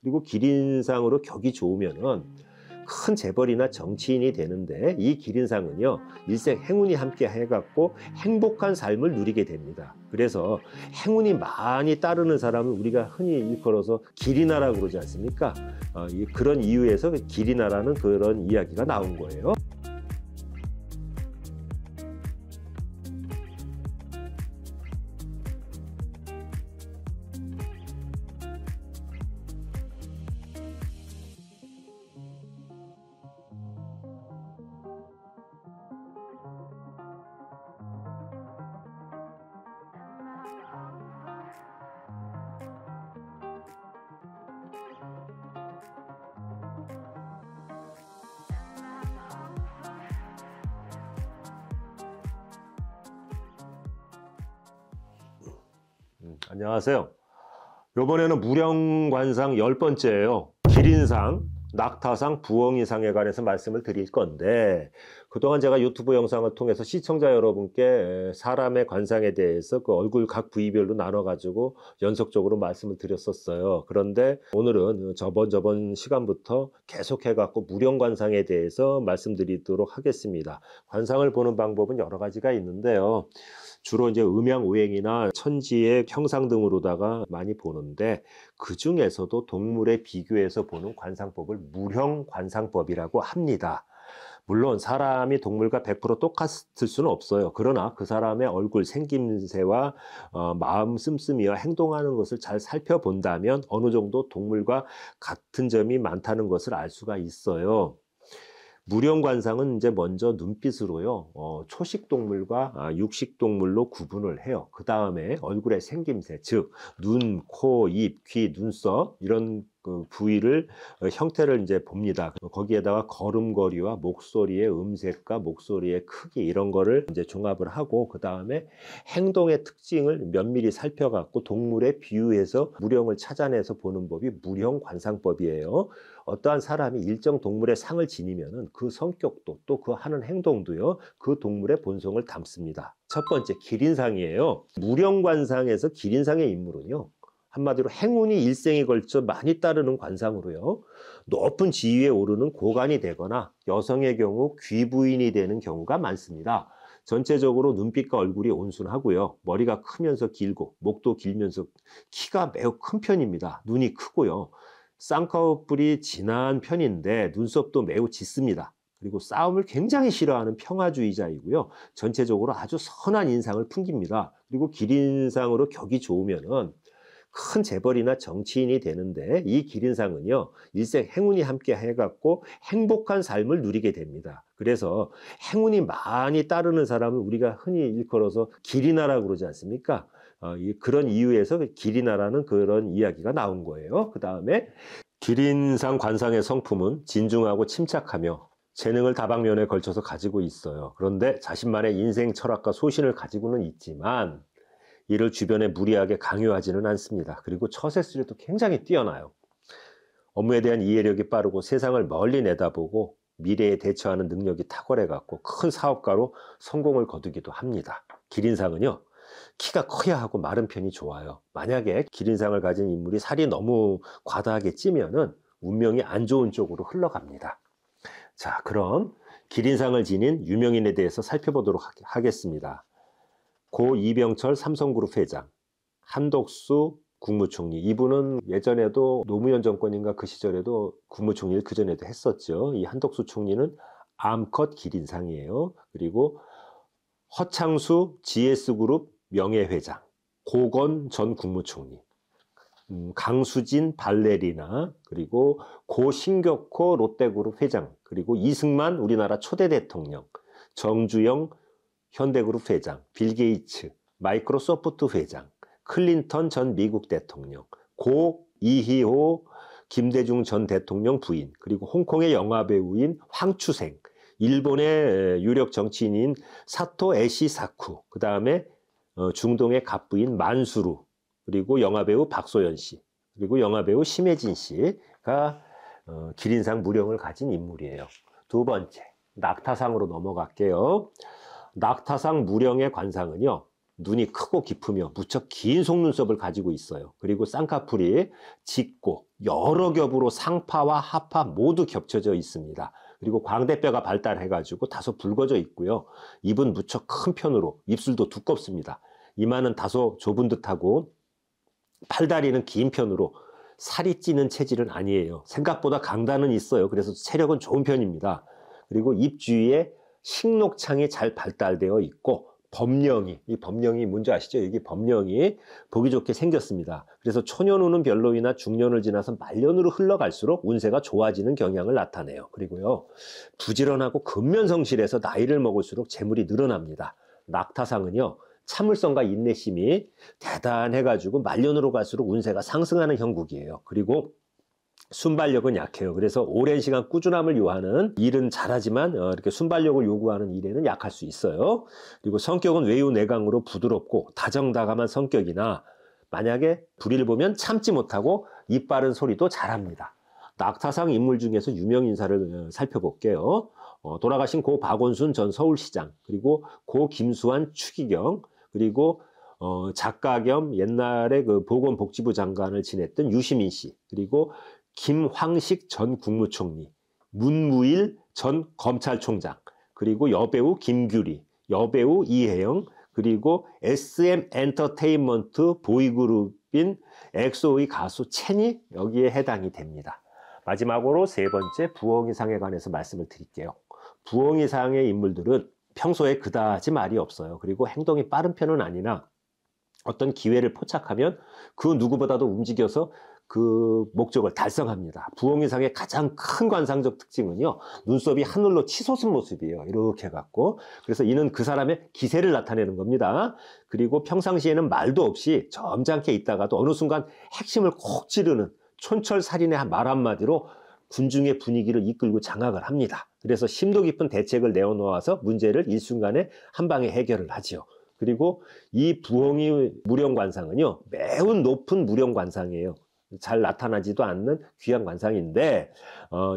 그리고 기린상으로 격이 좋으면은 큰 재벌이나 정치인이 되는데, 이 기린상은요 일생 행운이 함께 해갖고 행복한 삶을 누리게 됩니다. 그래서 행운이 많이 따르는 사람은 우리가 흔히 일컬어서 기린아라고 그러지 않습니까? 그런 이유에서 기린아라는 그런 이야기가 나온 거예요. 안녕하세요. 이번에는 무령관상 10번째예요. 기린상, 낙타상, 부엉이상에 관해서 말씀을 드릴 건데, 그동안 제가 유튜브 영상을 통해서 시청자 여러분께 사람의 관상에 대해서 그 얼굴 각 부위별로 나눠가지고 연속적으로 말씀을 드렸었어요. 그런데 오늘은 저번 시간부터 계속해갖고 무령관상에 대해서 말씀드리도록 하겠습니다. 관상을 보는 방법은 여러 가지가 있는데요. 주로 이제 음양오행이나 천지의 형상 등으로다가 많이 보는데, 그 중에서도 동물에 비교해서 보는 관상법을 무령관상법이라고 합니다. 물론 사람이 동물과 100% 똑같을 수는 없어요. 그러나 그 사람의 얼굴 생김새와 마음 씀씀이와 행동하는 것을 잘 살펴본다면 어느 정도 동물과 같은 점이 많다는 것을 알 수가 있어요. 무령관상은 이제 먼저 눈빛으로요, 초식 동물과 육식 동물로 구분을 해요. 그 다음에 얼굴의 생김새, 즉 눈, 코, 입, 귀, 눈썹 이런 그 부위를 형태를 이제 봅니다. 거기에다가 걸음걸이와 목소리의 음색과 목소리의 크기 이런 거를 이제 종합을 하고, 그 다음에 행동의 특징을 면밀히 살펴갖고 동물에 비유해서 무령을 찾아내서 보는 법이 무령관상법이에요. 어떠한 사람이 일정 동물의 상을 지니면은 그 성격도 또 그 하는 행동도요 그 동물의 본성을 담습니다. 첫 번째, 기린상이에요. 무령관상에서 기린상의 인물은요, 한마디로 행운이 일생에 걸쳐 많이 따르는 관상으로요, 높은 지위에 오르는 고관이 되거나 여성의 경우 귀부인이 되는 경우가 많습니다. 전체적으로 눈빛과 얼굴이 온순하고요, 머리가 크면서 길고 목도 길면서 키가 매우 큰 편입니다. 눈이 크고요, 쌍꺼풀이 진한 편인데 눈썹도 매우 짙습니다. 그리고 싸움을 굉장히 싫어하는 평화주의자이고요, 전체적으로 아주 선한 인상을 풍깁니다. 그리고 기린상으로 격이 좋으면은 큰 재벌이나 정치인이 되는데, 이 기린상은요 일생 행운이 함께 해갖고 행복한 삶을 누리게 됩니다. 그래서 행운이 많이 따르는 사람은 우리가 흔히 일컬어서 기린아라고 그러지 않습니까? 그런 이유에서 기린아라는 그런 이야기가 나온 거예요. 그 다음에 기린상 관상의 성품은 진중하고 침착하며 재능을 다방면에 걸쳐서 가지고 있어요. 그런데 자신만의 인생 철학과 소신을 가지고는 있지만 이를 주변에 무리하게 강요하지는 않습니다. 그리고 처세술에도 굉장히 뛰어나요. 업무에 대한 이해력이 빠르고 세상을 멀리 내다보고 미래에 대처하는 능력이 탁월해 갖고 큰 사업가로 성공을 거두기도 합니다. 기린상은요, 키가 커야 하고 마른 편이 좋아요. 만약에 기린상을 가진 인물이 살이 너무 과다하게 찌면은 운명이 안 좋은 쪽으로 흘러갑니다. 자, 그럼 기린상을 지닌 유명인에 대해서 살펴보도록 하겠습니다. 고 이병철 삼성그룹 회장, 한덕수 국무총리. 이분은 예전에도 노무현 정권인가 그 시절에도 국무총리를 그전에도 했었죠. 이 한덕수 총리는 암컷 기린상이에요. 그리고 허창수 GS그룹 명예회장, 고건 전 국무총리, 강수진 발레리나, 그리고 고신격호 롯데그룹 회장, 그리고 이승만 우리나라 초대 대통령, 정주영 현대그룹 회장, 빌 게이츠 마이크로소프트 회장, 클린턴 전 미국 대통령, 고 이희호 김대중 전 대통령 부인, 그리고 홍콩의 영화배우인 황추생, 일본의 유력 정치인인 사토 에시사쿠, 그 다음에 중동의 갑부인 만수루, 그리고 영화배우 박소연 씨, 그리고 영화배우 심혜진 씨가 기린상 무령을 가진 인물이에요. 두 번째, 낙타상으로 넘어갈게요. 낙타상 무령의 관상은요, 눈이 크고 깊으며 무척 긴 속눈썹을 가지고 있어요. 그리고 쌍꺼풀이 짙고 여러 겹으로 상파와 하파 모두 겹쳐져 있습니다. 그리고 광대뼈가 발달해가지고 다소 붉어져 있고요. 입은 무척 큰 편으로 입술도 두껍습니다. 이마는 다소 좁은 듯하고 팔다리는 긴 편으로 살이 찌는 체질은 아니에요. 생각보다 강단은 있어요. 그래서 체력은 좋은 편입니다. 그리고 입 주위에 식록창이 잘 발달되어 있고 이 범령이 뭔지 아시죠? 여기 범령이 보기 좋게 생겼습니다. 그래서 초년운은 별로이나 중년을 지나서 말년으로 흘러갈수록 운세가 좋아지는 경향을 나타내요. 그리고요, 부지런하고 근면성실해서 나이를 먹을수록 재물이 늘어납니다. 낙타상은요, 참을성과 인내심이 대단해가지고 말년으로 갈수록 운세가 상승하는 형국이에요. 그리고 순발력은 약해요. 그래서 오랜 시간 꾸준함을 요하는 일은 잘하지만 이렇게 순발력을 요구하는 일에는 약할 수 있어요. 그리고 성격은 외유 내강으로 부드럽고 다정다감한 성격이나 만약에 불의를 보면 참지 못하고 입 바른 소리도 잘합니다. 낙타상 인물 중에서 유명 인사를 살펴볼게요. 돌아가신 고 박원순 전 서울시장, 그리고 고 김수환 추기경, 그리고 작가 겸 옛날에 그 보건복지부 장관을 지냈던 유시민 씨, 그리고 김황식 전 국무총리, 문무일 전 검찰총장, 그리고 여배우 김규리, 여배우 이혜영, 그리고 SM 엔터테인먼트 보이그룹인 엑소의 가수 첸이 여기에 해당이 됩니다. 마지막으로 세 번째 부엉이상에 관해서 말씀을 드릴게요. 부엉이상의 인물들은 평소에 그다지 말이 없어요. 그리고 행동이 빠른 편은 아니나 어떤 기회를 포착하면 그 누구보다도 움직여서 그 목적을 달성합니다. 부엉이상의 가장 큰 관상적 특징은요, 눈썹이 하늘로 치솟은 모습이에요. 이렇게 갖고. 그래서 이는 그 사람의 기세를 나타내는 겁니다. 그리고 평상시에는 말도 없이 점잖게 있다가도 어느 순간 핵심을 콕 찌르는 촌철살인의 말 한마디로 군중의 분위기를 이끌고 장악을 합니다. 그래서 심도 깊은 대책을 내어놓아서 문제를 일순간에 한 방에 해결을 하지요. 그리고 이 부엉이 무령관상은요, 매우 높은 무령관상이에요. 잘 나타나지도 않는 귀한 관상인데,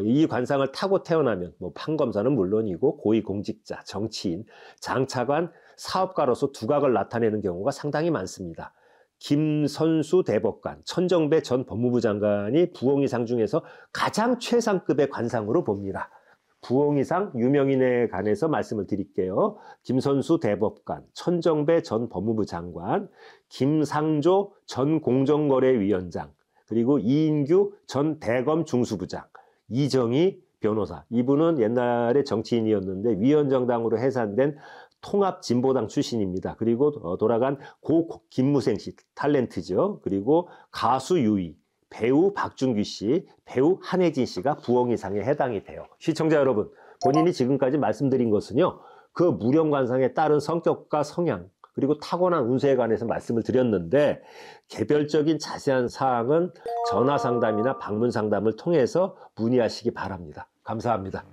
이 관상을 타고 태어나면 뭐 판검사는 물론이고 고위공직자, 정치인, 장차관, 사업가로서 두각을 나타내는 경우가 상당히 많습니다. 김선수 대법관, 천정배 전 법무부 장관이 부엉이상 중에서 가장 최상급의 관상으로 봅니다. 부엉이상 유명인에 관해서 말씀을 드릴게요. 김선수 대법관, 천정배 전 법무부 장관, 김상조 전 공정거래위원장, 그리고 이인규 전 대검 중수부장, 이정희 변호사. 이분은 옛날에 정치인이었는데 위원정당으로 해산된 통합진보당 출신입니다. 그리고 돌아간 고 김무생 씨, 탤런트죠. 그리고 가수 유희, 배우 박준규 씨, 배우 한혜진 씨가 부엉이상에 해당이 돼요. 시청자 여러분, 본인이 지금까지 말씀드린 것은요, 그 무령관상에 따른 성격과 성향, 그리고 타고난 운세에 관해서 말씀을 드렸는데, 개별적인 자세한 사항은 전화 상담이나 방문 상담을 통해서 문의하시기 바랍니다. 감사합니다.